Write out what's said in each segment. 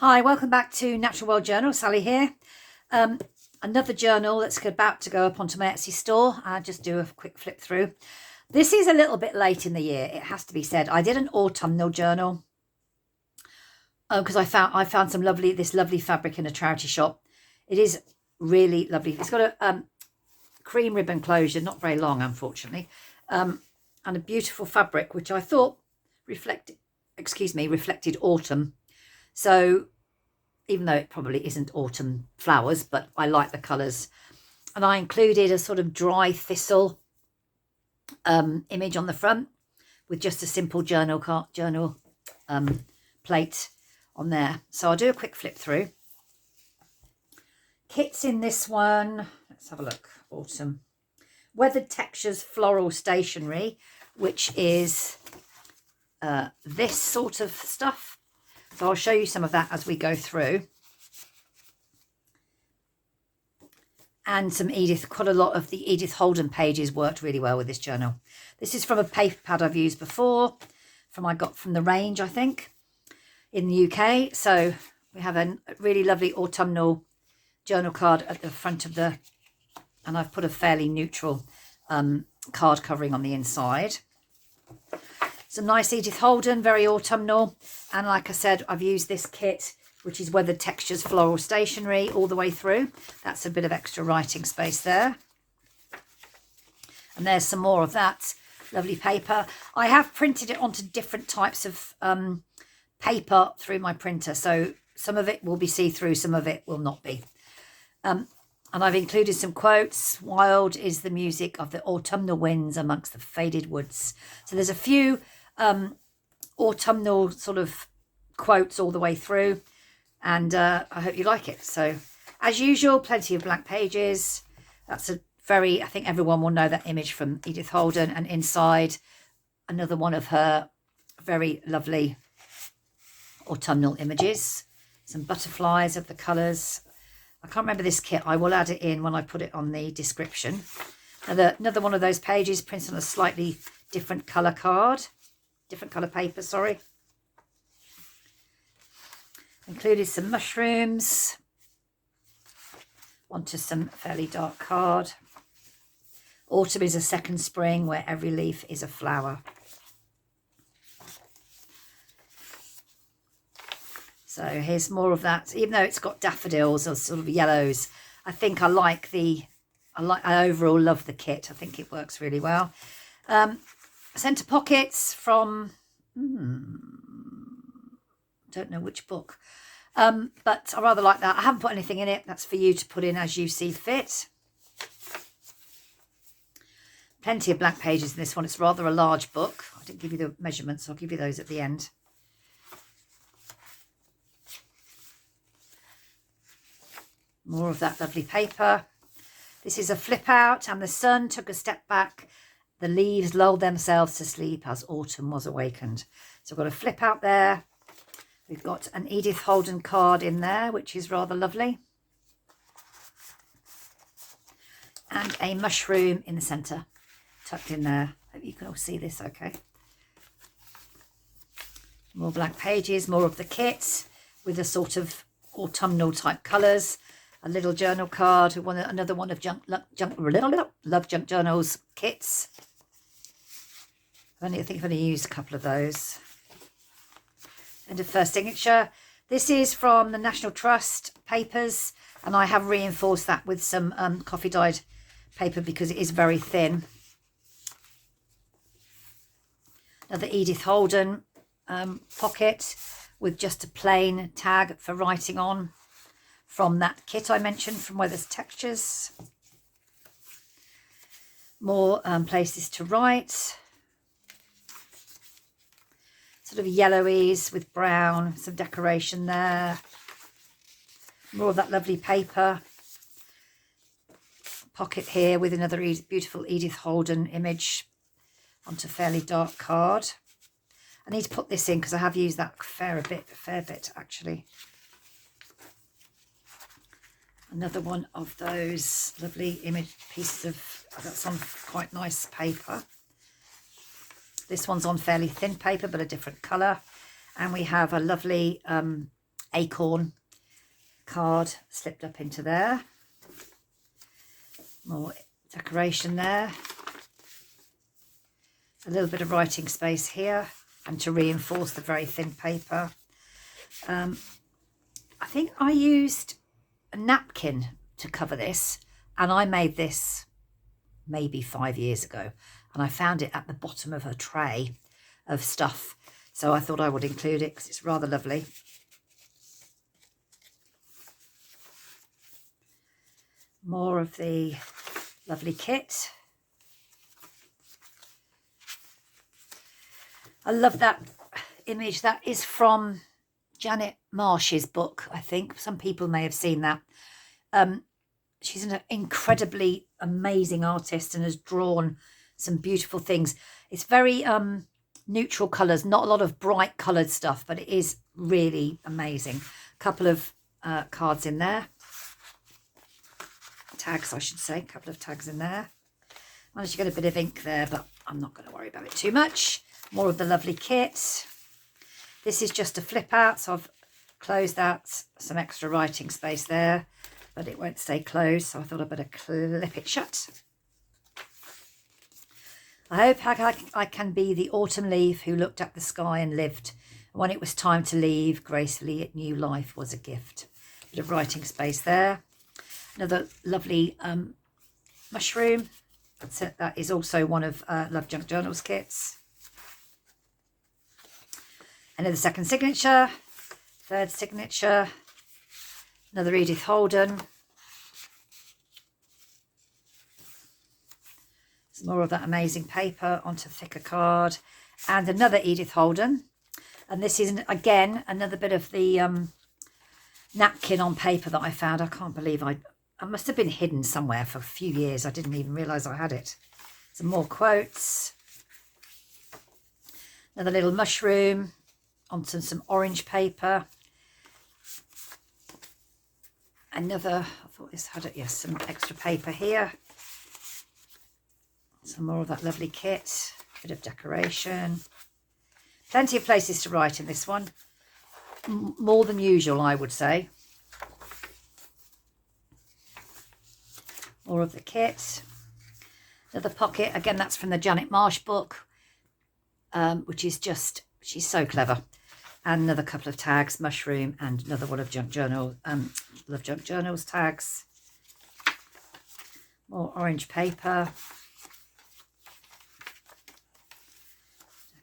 Hi, welcome back to Natural World Journal. Sally here. Another journal that's about to go up onto my Etsy store. I'll just do a quick flip through. This is a little bit late in the year, it has to be said. I did an autumnal journal because I found this lovely fabric in a charity shop. It is really lovely. It's got a cream ribbon closure, not very long, unfortunately, and a beautiful fabric which I thought reflected autumn. So even though it probably isn't autumn flowers, but I like the colours. And I included a sort of dry thistle image on the front with just a simple journal plate on there. So I'll do a quick flip through. Kits in this one, let's have a look. Autumn. Weathered Textures Floral Stationery, which is this sort of stuff. So I'll show you some of that as we go through. And quite a lot of the Edith Holden pages worked really well with this journal. This is from a paper pad I've used before, I got from the range, I think, in the UK. So we have a really lovely autumnal journal card at the front of and I've put a fairly neutral card covering on the inside. Some nice Edith Holden, very autumnal. And like I said, I've used this kit, which is Weathered Textures Floral Stationery, all the way through. That's a bit of extra writing space there. And there's some more of that lovely paper. I have printed it onto different types of paper through my printer. So some of it will be see-through, some of it will not be. And I've included some quotes. Wild is the music of the autumnal winds amongst the faded woods. So there's a few autumnal sort of quotes all the way through, and I hope you like it. So as usual, plenty of blank pages. That's I think everyone will know that image from Edith Holden, and inside another one of her very lovely autumnal images. Some butterflies of the colours. I can't remember this kit. I will add it in when I put it on the description. Another one of those pages printed on a slightly different colour paper, sorry. Included some mushrooms onto some fairly dark card. Autumn is a second spring where every leaf is a flower. So here's more of that. Even though it's got daffodils or sort of yellows, I think I overall love the kit. I think it works really well. Centre pockets from don't know which book, but I rather like that. I haven't put anything in it. That's for you to put in as you see fit. Plenty of blank pages in this one. It's rather a large book. I didn't give you the measurements. I'll give you those at the end. More of that lovely paper. This is a flip out, and the sun took a step back. The leaves lulled themselves to sleep as autumn was awakened. So I've got a flip out there. We've got an Edith Holden card in there, which is rather lovely. And a mushroom in the centre, tucked in there. Hope you can all see this okay. More blank pages, more of the kit with a sort of autumnal type colours. A little journal card, another one of Love Junk Journals kits. I think I'm going to use a couple of those. And a first signature. This is from the National Trust papers, and I have reinforced that with some coffee dyed paper because it is very thin. Another Edith Holden pocket with just a plain tag for writing on from that kit I mentioned from Weathered Textures. More places to write. Sort of yellowies with brown, some decoration there. More of that lovely paper. Pocket here with another beautiful Edith Holden image onto fairly dark card. I need to put this in because I have used that a fair bit actually. Another one of those lovely image pieces of, that's on quite nice paper. This one's on fairly thin paper, but a different colour. And we have a lovely acorn card slipped up into there. More decoration there. A little bit of writing space here, and to reinforce the very thin paper. I think I used a napkin to cover this, and I made this maybe 5 years ago, and I found it at the bottom of a tray of stuff, so I thought I would include it because it's rather lovely. More of the lovely kit. I love that image. That is from Janet Marsh's book, I think. Some people may have seen that. She's an incredibly amazing artist and has drawn some beautiful things. It's very neutral colours, not a lot of bright coloured stuff, but it is really amazing. A couple of cards in there. Tags, I should say. A couple of tags in there. Managed to get a bit of ink there, but I'm not going to worry about it too much. More of the lovely kit. This is just a flip out, so I've closed that. Some extra writing space there, but it won't stay closed, so I thought I'd better clip it shut. I hope I can be the autumn leaf who looked at the sky and lived. When it was time to leave, gracefully it knew life was a gift. Bit of writing space there. Another lovely mushroom. That is also one of Love Junk Journal's kits. Another second signature, third signature, another Edith Holden. Some more of that amazing paper onto thicker card, and another Edith Holden. And this is, again, another bit of the napkin on paper that I found. I can't believe I must have been hidden somewhere for a few years. I didn't even realise I had it. Some more quotes. Another little mushroom onto some orange paper. Another, I thought this had it, yes, some extra paper here. Some more of that lovely kit. Bit of decoration. Plenty of places to write in this one. More than usual, I would say. More of the kit. Another pocket. Again, that's from the Janet Marsh book, which is just, she's so clever. And another couple of tags, mushroom, and another one of Junk Journal, Love Junk Journal's tags. More orange paper.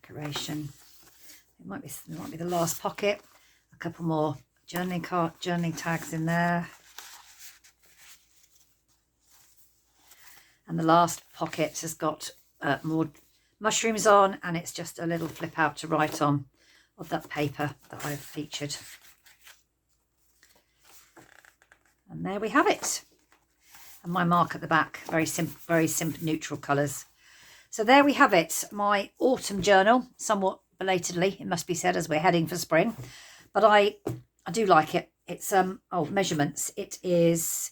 Decoration. It might be the last pocket. A couple more journaling tags in there. And the last pocket has got more mushrooms on, and it's just a little flip out to write on of that paper that I've featured. And there we have it. And my mark at the back, very simple neutral colours. So there we have it, my autumn journal, somewhat belatedly, it must be said, as we're heading for spring. But I do like it. It's measurements. It is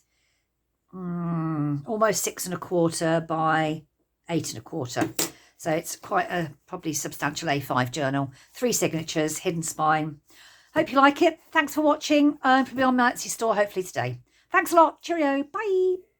almost 6 1/4 by 8 1/4. So it's quite a probably substantial A5 journal. 3 signatures, hidden spine. Hope you like it. Thanks for watching. It'll be on my Etsy store hopefully today. Thanks a lot. Cheerio. Bye.